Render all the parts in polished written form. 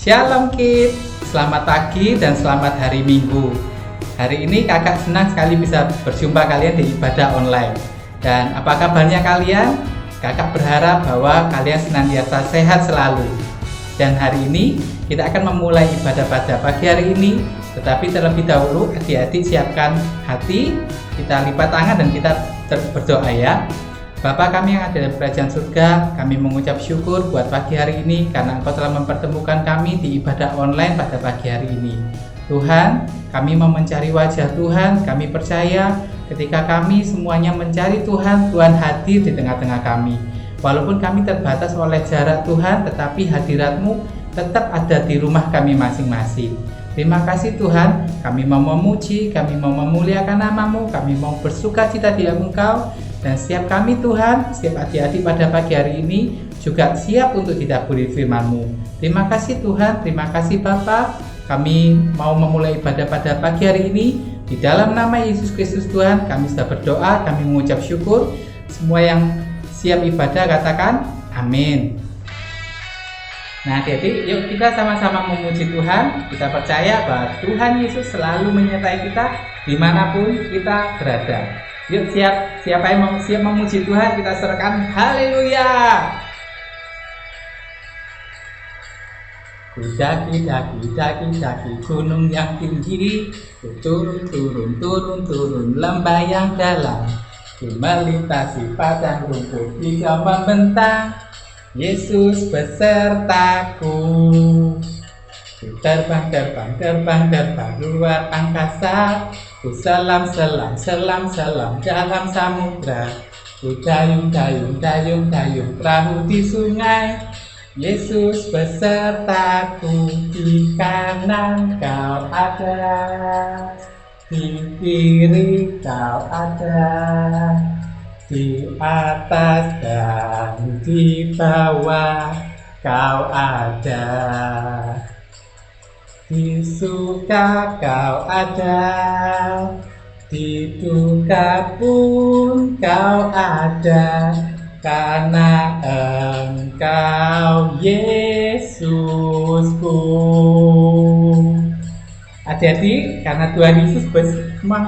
Shalom Kid, selamat pagi dan selamat hari Minggu. Hari ini kakak senang sekali bisa berjumpa kalian di ibadah online. Dan apa kabarnya kalian? Kakak berharap bahwa kalian senantiasa sehat selalu. Dan hari ini kita akan memulai ibadah pada pagi hari ini. Tetapi terlebih dahulu adik-adik siapkan hati, kita lipat tangan dan kita berdoa ya. Bapa kami yang ada di kerajaan surga, kami mengucap syukur buat pagi hari ini karena Engkau telah mempertemukan kami di ibadah online pada pagi hari ini. Tuhan, kami mau mencari wajah Tuhan, kami percaya ketika kami semuanya mencari Tuhan, Tuhan hadir di tengah-tengah kami. Walaupun kami terbatas oleh jarak Tuhan, tetapi hadirat-Mu tetap ada di rumah kami masing-masing. Terima kasih Tuhan, kami mau memuji, kami mau memuliakan nama-Mu, kami mau bersukacita di dalam Engkau. Dan setiap kami Tuhan, setiap adik-adik pada pagi hari ini juga siap untuk didapuri firman-Mu. Terima kasih Tuhan, terima kasih Bapa. Kami mau memulai ibadah pada pagi hari ini. Di dalam nama Yesus Kristus Tuhan, kami sudah berdoa, kami mengucap syukur. Semua yang siap ibadah katakan amin. Nah adik-adik, yuk kita sama-sama memuji Tuhan. Kita percaya bahwa Tuhan Yesus selalu menyertai kita dimanapun kita berada. Yuk siapa yang siap memuji Tuhan, kita serahkan haleluya. Ku daki gunung yang tinggi, ku turun lembah yang dalam, ku melintasi padang rumput hijau membentang, Yesus besertaku. Ku terbang luar angkasa, ku selam dalam samudra, ku dayung perahu di sungai, Yesus besertaku. Di kanan Kau ada, di kiri Kau ada, di atas dan di bawah Kau ada. Di suka Kau ada, di duka pun Kau ada, karena Engkau Yesusku. Adik-adik, karena Tuhan Yesus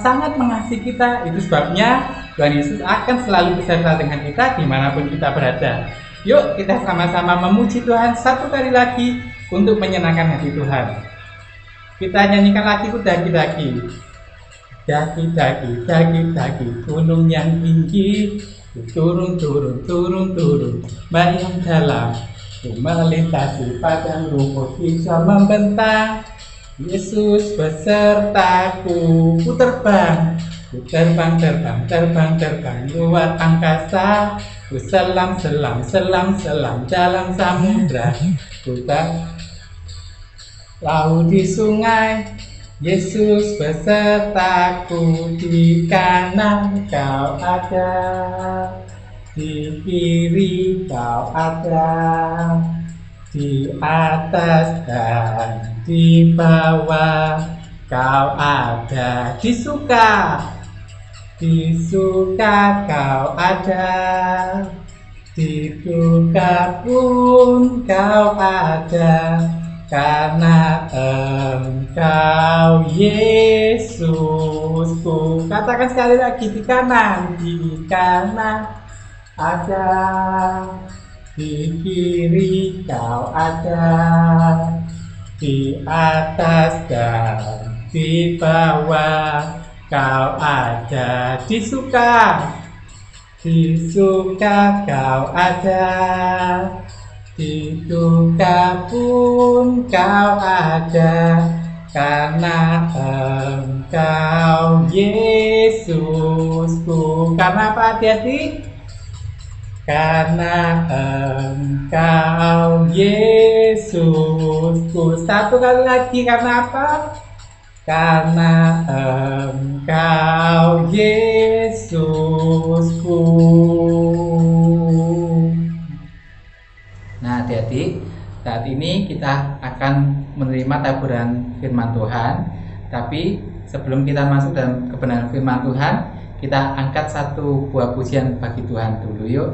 sangat mengasihi kita, itu sebabnya Tuhan Yesus akan selalu beserta dengan kita dimanapun kita berada. Yuk kita sama-sama memuji Tuhan satu kali lagi untuk menyenangkan hati Tuhan. Kita nyanyikan lagu daki gunung yang tinggi, turun bayang dalam, ku melintasi padang rumput hijau membentang, Yesus besertaku. Ku terbang luar angkasa, ku selam dalam samudra, ku laut di sungai, Yesus besertaku. Di kanan Kau ada, di kiri Kau ada, di atas dan di bawah Kau ada. Di suka Kau ada, di duka pun Kau ada, karena Engkau Yesusku. Katakan sekali lagi, di kanan ada, di kiri Kau ada, di atas dan di bawah Kau ada. Di suka Kau ada, di duka pun Kau ada, karena Engkau Yesusku. Karena apa adik-adik? Karena Engkau Yesusku. Satu kali lagi, karena apa? Karena Engkau Yesusku. Nah adik-adik, saat ini kita akan menerima taburan firman Tuhan. Tapi sebelum kita masuk dalam kebenaran firman Tuhan, kita angkat satu buah pujian bagi Tuhan dulu yuk.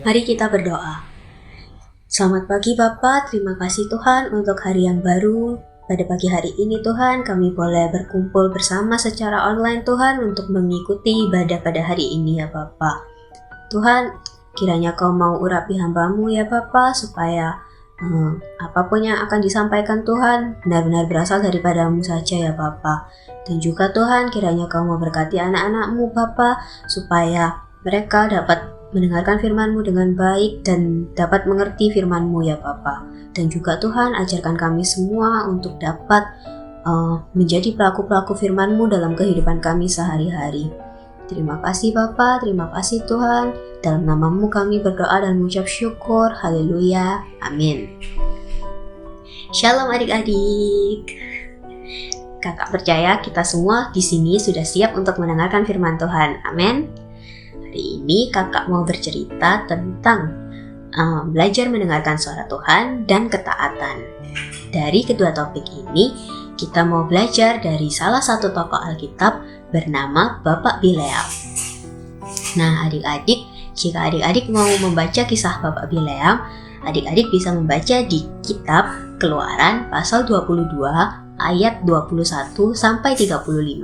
Mari kita berdoa. Selamat pagi Bapa, terima kasih Tuhan untuk hari yang baru. Pada pagi hari ini Tuhan, kami boleh berkumpul bersama secara online Tuhan untuk mengikuti ibadah pada hari ini ya Bapa. Tuhan, kiranya Kau mau urapi hamba-Mu ya Bapa, supaya apapun yang akan disampaikan Tuhan benar-benar berasal daripada-Mu saja ya Bapa. Dan juga Tuhan, kiranya Kau mau berkati anak-anak-Mu Bapa, supaya mereka dapat mendengarkan firman-Mu dengan baik dan dapat mengerti firman-Mu ya Bapa. Dan juga Tuhan, ajarkan kami semua untuk dapat menjadi pelaku-pelaku firman-Mu dalam kehidupan kami sehari-hari. Terima kasih Bapa, terima kasih Tuhan. Dalam nama-Mu kami berdoa dan mengucap syukur. Haleluya. Amin. Shalom adik-adik. Kakak percaya kita semua di sini sudah siap untuk mendengarkan firman Tuhan. Amin. Hari ini kakak mau bercerita tentang belajar mendengarkan suara Tuhan dan ketaatan. Dari kedua topik ini, kita mau belajar dari salah satu tokoh Alkitab bernama Bapak Bileam. Nah adik-adik, jika adik-adik mau membaca kisah Bapak Bileam, adik-adik bisa membaca di kitab Keluaran pasal 22 ayat 21 sampai 35.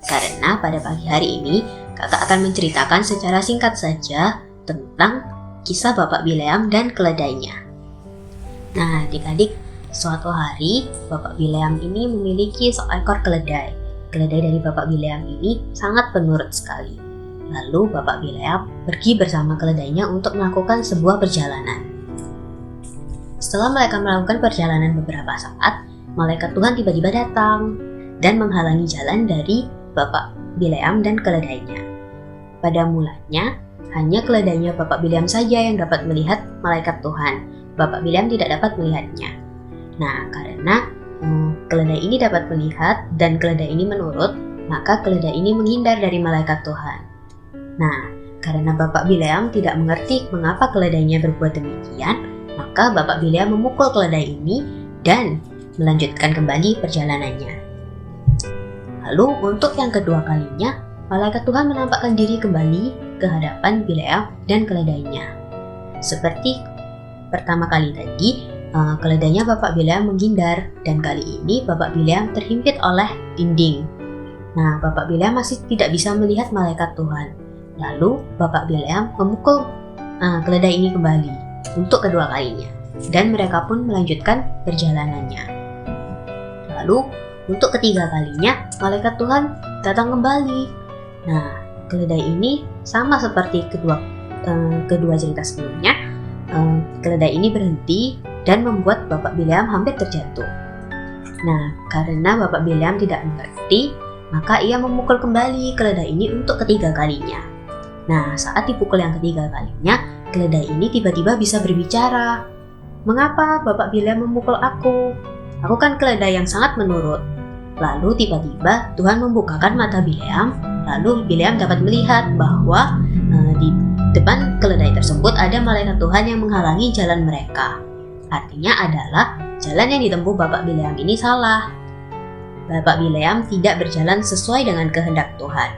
Karena pada pagi hari ini, kakak akan menceritakan secara singkat saja tentang kisah Bapak Bileam dan keledainya. Nah adik-adik, suatu hari Bapak Bileam ini memiliki seekor keledai. Keledai dari Bapak Bileam ini sangat penurut sekali. Lalu Bapak Bileam pergi bersama keledainya untuk melakukan sebuah perjalanan. Setelah mereka melakukan perjalanan beberapa saat, malaikat Tuhan tiba-tiba datang dan menghalangi jalan dari Bapak Bileam dan keledainya. Pada mulanya, hanya keledainya Bapak Bileam saja yang dapat melihat malaikat Tuhan. Bapak Bileam tidak dapat melihatnya. Nah, karena keledai ini dapat melihat dan keledai ini menurut, maka keledai ini menghindar dari malaikat Tuhan. Nah, karena Bapak Bileam tidak mengerti mengapa keledainya berbuat demikian, maka Bapak Bileam memukul keledai ini dan melanjutkan kembali perjalanannya. Lalu untuk yang kedua kalinya, malaikat Tuhan menampakkan diri kembali ke hadapan Bileam dan keledainya. Seperti pertama kali tadi, keledainya Bapak Bileam menghindar, dan kali ini Bapak Bileam terhimpit oleh dinding. Nah, Bapak Bileam masih tidak bisa melihat malaikat Tuhan. Lalu Bapak Bileam memukul keledai ini kembali untuk kedua kalinya, dan mereka pun melanjutkan perjalanannya. Lalu untuk ketiga kalinya, malaikat Tuhan datang kembali. Nah, keledai ini sama seperti kedua cerita sebelumnya. Keledai ini berhenti dan membuat Bapak Bileam hampir terjatuh. Nah, karena Bapak Bileam tidak mengerti, maka ia memukul kembali keledai ini untuk ketiga kalinya. Nah, saat dipukul yang ketiga kalinya, keledai ini tiba-tiba bisa berbicara. "Mengapa Bapak Bileam memukul aku? Aku kan keledai yang sangat menurut." Lalu tiba-tiba Tuhan membukakan mata Bileam, lalu Bileam dapat melihat bahwa di depan keledai tersebut ada malaikat Tuhan yang menghalangi jalan mereka. Artinya adalah jalan yang ditempuh Bapak Bileam ini salah. Bapak Bileam tidak berjalan sesuai dengan kehendak Tuhan.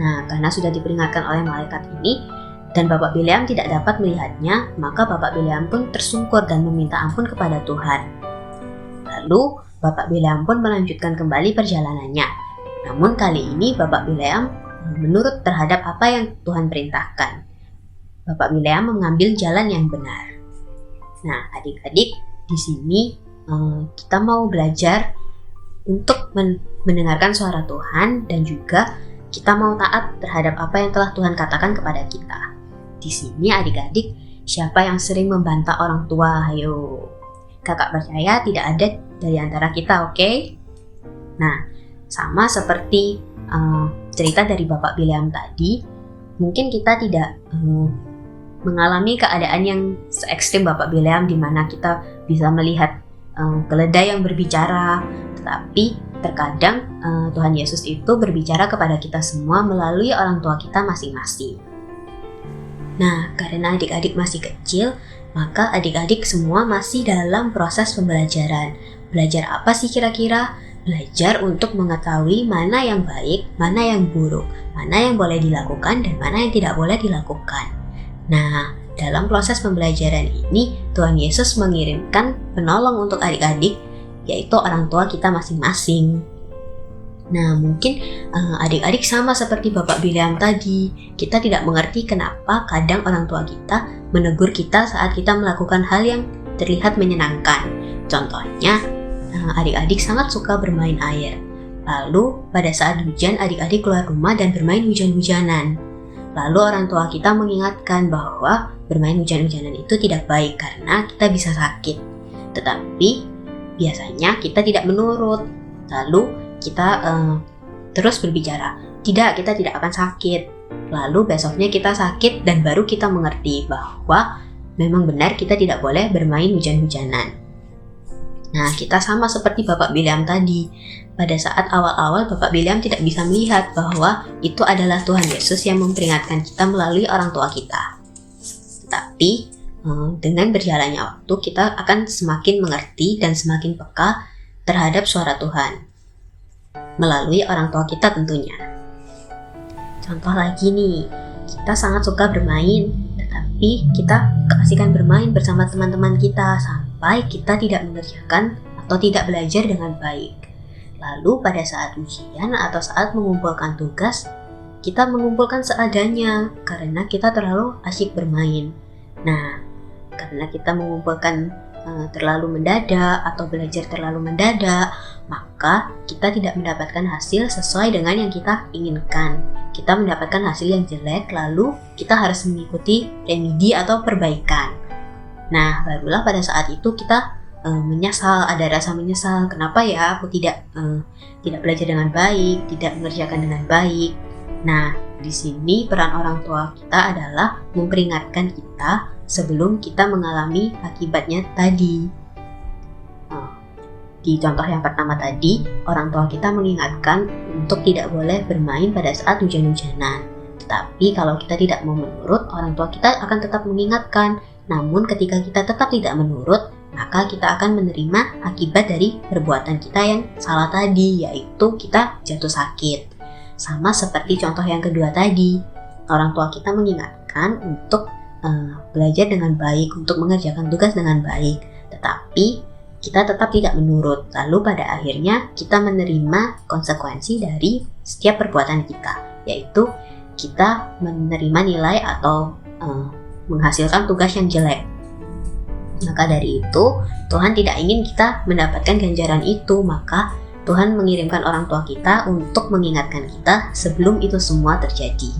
Nah, karena sudah diperingatkan oleh malaikat ini dan Bapak Bileam tidak dapat melihatnya, maka Bapak Bileam pun tersungkur dan meminta ampun kepada Tuhan. Lalu Bapak Bileam pun melanjutkan kembali perjalanannya. Namun kali ini Bapak Bileam menurut terhadap apa yang Tuhan perintahkan. Bapak Bileam mengambil jalan yang benar. Nah, adik-adik, di sini kita mau belajar untuk mendengarkan suara Tuhan dan juga kita mau taat terhadap apa yang telah Tuhan katakan kepada kita. Di sini adik-adik, siapa yang sering membantah orang tua? Ayo, kakak percaya tidak ada dari antara kita, oke? Nah, sama seperti cerita dari Bapak Bileam tadi, mungkin kita tidak mengalami keadaan yang se-ekstrim Bapak Bileam di mana kita bisa melihat keledai yang berbicara, tetapi terkadang Tuhan Yesus itu berbicara kepada kita semua melalui orang tua kita masing-masing. Nah, karena adik-adik masih kecil, maka adik-adik semua masih dalam proses pembelajaran. Belajar apa sih kira-kira? Belajar untuk mengetahui mana yang baik, mana yang buruk, mana yang boleh dilakukan dan mana yang tidak boleh dilakukan. Nah, dalam proses pembelajaran ini, Tuhan Yesus mengirimkan penolong untuk adik-adik, yaitu orang tua kita masing-masing. Nah, mungkin adik-adik sama seperti Bapak Bileam tadi, kita tidak mengerti kenapa kadang orang tua kita menegur kita saat kita melakukan hal yang terlihat menyenangkan. Contohnya, adik-adik sangat suka bermain air. Lalu, pada saat hujan, adik-adik keluar rumah dan bermain hujan-hujanan. Lalu orang tua kita mengingatkan bahwa bermain hujan-hujanan itu tidak baik karena kita bisa sakit. Tetapi, biasanya kita tidak menurut. Lalu, kita terus berbicara, kita tidak akan sakit. Lalu besoknya kita sakit dan baru kita mengerti bahwa memang benar kita tidak boleh bermain hujan-hujanan. Nah, kita sama seperti Bapak Bileam tadi. Pada saat awal-awal Bapak Bileam tidak bisa melihat bahwa itu adalah Tuhan Yesus yang memperingatkan kita melalui orang tua kita. Tetapi dengan berjalannya waktu kita akan semakin mengerti dan semakin peka terhadap suara Tuhan melalui orang tua kita tentunya. Contoh lagi nih, kita sangat suka bermain, tetapi kita keasikan bermain bersama teman-teman kita sampai kita tidak mengerjakan atau tidak belajar dengan baik. Lalu pada saat ujian atau saat mengumpulkan tugas, kita mengumpulkan seadanya karena kita terlalu asyik bermain. Nah, karena kita mengumpulkan terlalu mendadak atau belajar terlalu mendadak, maka kita tidak mendapatkan hasil sesuai dengan yang kita inginkan. Kita mendapatkan hasil yang jelek, lalu kita harus mengikuti remedi atau perbaikan. Nah, barulah pada saat itu kita menyesal, ada rasa menyesal. Kenapa ya aku tidak belajar dengan baik, tidak mengerjakan dengan baik. Nah, di sini peran orang tua kita adalah memperingatkan kita sebelum kita mengalami akibatnya tadi. Di contoh yang pertama tadi, orang tua kita mengingatkan untuk tidak boleh bermain pada saat hujan-hujanan. Tetapi kalau kita tidak mau menurut, orang tua kita akan tetap mengingatkan. Namun ketika kita tetap tidak menurut, maka kita akan menerima akibat dari perbuatan kita yang salah tadi, yaitu kita jatuh sakit. Sama seperti contoh yang kedua tadi, orang tua kita mengingatkan untuk belajar dengan baik, untuk mengerjakan tugas dengan baik, tetapi kita tetap tidak menurut. Lalu pada akhirnya kita menerima konsekuensi dari setiap perbuatan kita, yaitu kita menerima nilai atau menghasilkan tugas yang jelek. Maka dari itu, Tuhan tidak ingin kita mendapatkan ganjaran itu, maka Tuhan mengirimkan orang tua kita untuk mengingatkan kita sebelum itu semua terjadi.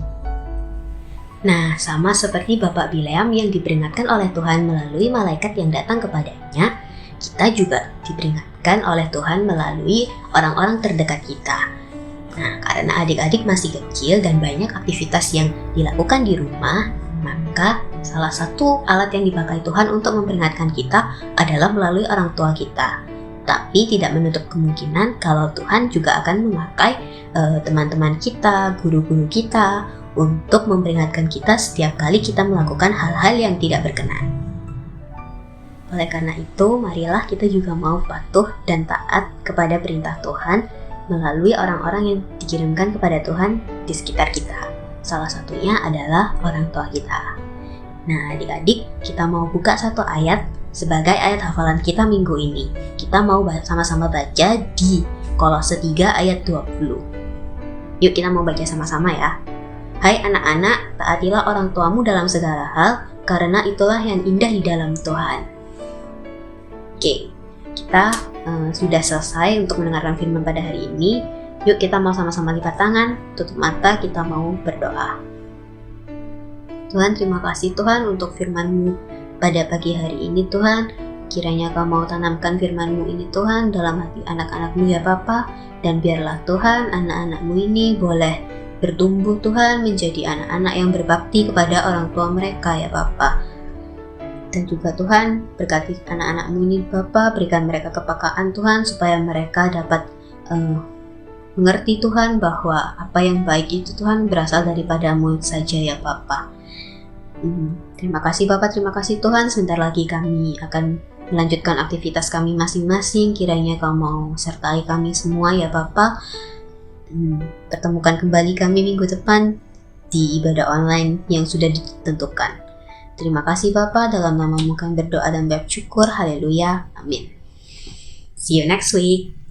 Nah, sama seperti Bapak Bileam yang diperingatkan oleh Tuhan melalui malaikat yang datang kepadanya, kita juga diperingatkan oleh Tuhan melalui orang-orang terdekat kita. Nah, karena adik-adik masih kecil dan banyak aktivitas yang dilakukan di rumah, maka salah satu alat yang dipakai Tuhan untuk memperingatkan kita adalah melalui orang tua kita. Tapi tidak menutup kemungkinan kalau Tuhan juga akan memakai teman-teman kita, guru-guru kita, untuk memperingatkan kita setiap kali kita melakukan hal-hal yang tidak berkenan. Oleh karena itu, marilah kita juga mau patuh dan taat kepada perintah Tuhan melalui orang-orang yang dikirimkan kepada Tuhan di sekitar kita. Salah satunya adalah orang tua kita. Nah, adik-adik, kita mau buka satu ayat sebagai ayat hafalan kita minggu ini. Kita mau sama-sama baca di Kolose 3 ayat 20. Yuk kita mau baca sama-sama ya. Hai anak-anak, taatilah orang tuamu dalam segala hal, karena itulah yang indah di dalam Tuhan. Oke, kita sudah selesai untuk mendengarkan firman pada hari ini. Yuk kita mau sama-sama lipat tangan, tutup mata, kita mau berdoa. Tuhan, terima kasih Tuhan untuk firman-Mu pada pagi hari ini Tuhan. Kiranya Kau mau tanamkan firman-Mu ini Tuhan dalam hati anak-anak-Mu ya Bapa. Dan biarlah Tuhan anak-anak-Mu ini boleh bertumbuh Tuhan menjadi anak-anak yang berbakti kepada orang tua mereka ya Bapa. Dan juga Tuhan berkati anak-anak-Mu ini Bapa, berikan mereka kepekaan Tuhan supaya mereka dapat mengerti Tuhan bahwa apa yang baik itu Tuhan berasal daripada-Mu saja ya Bapa. Terima kasih Bapak, terima kasih Tuhan. Sebentar lagi kami akan melanjutkan aktivitas kami masing-masing. Kiranya Kau mau sertai kami semua ya Bapak. Pertemukan kembali kami minggu depan di ibadah online yang sudah ditentukan. Terima kasih Bapa, dalam namamu kami berdoa dan bersyukur. Haleluya. Amin. See you next week.